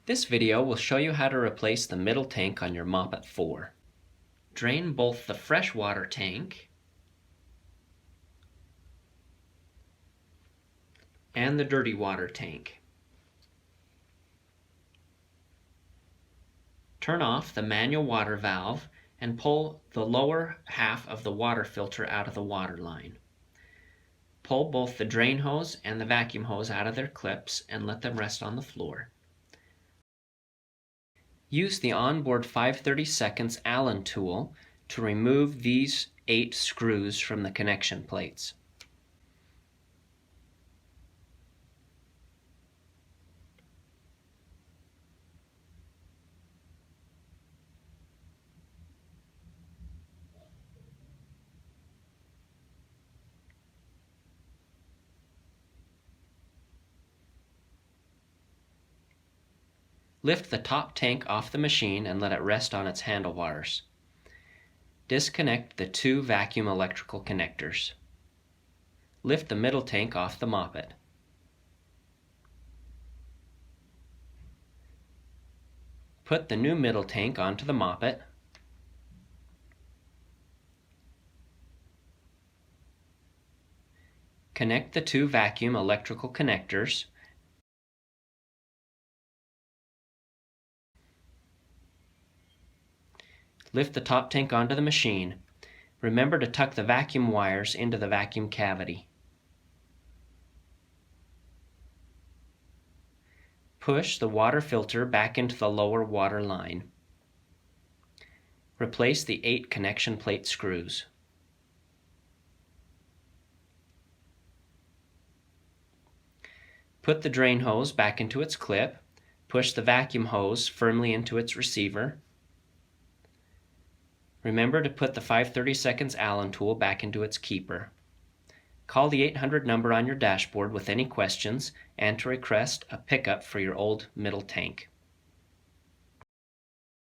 This video will show you how to replace the middle tank on your Mopit 4. Drain both the freshwater tank and the dirty water tank. Turn off the manual water valve and pull the lower half of the water filter out of the water line. Pull both the drain hose and the vacuum hose out of their clips and let them rest on the floor. Use the onboard 5/32 Allen tool to remove these 8 screws from the connection plates. Lift the top tank off the machine and let it rest on its handlebars. Disconnect the 2 vacuum electrical connectors. Lift the middle tank off the Mopit. Put the new middle tank onto the Mopit. Connect the 2 vacuum electrical connectors. Lift the top tank onto the machine. Remember to tuck the vacuum wires into the vacuum cavity. Push the water filter back into the lower water line. Replace the 8 connection plate screws. Put the drain hose back into its clip. Push the vacuum hose firmly into its receiver. Remember to put the 5/32 Allen tool back into its keeper. Call the 800 number on your dashboard with any questions and to request a pickup for your old middle tank.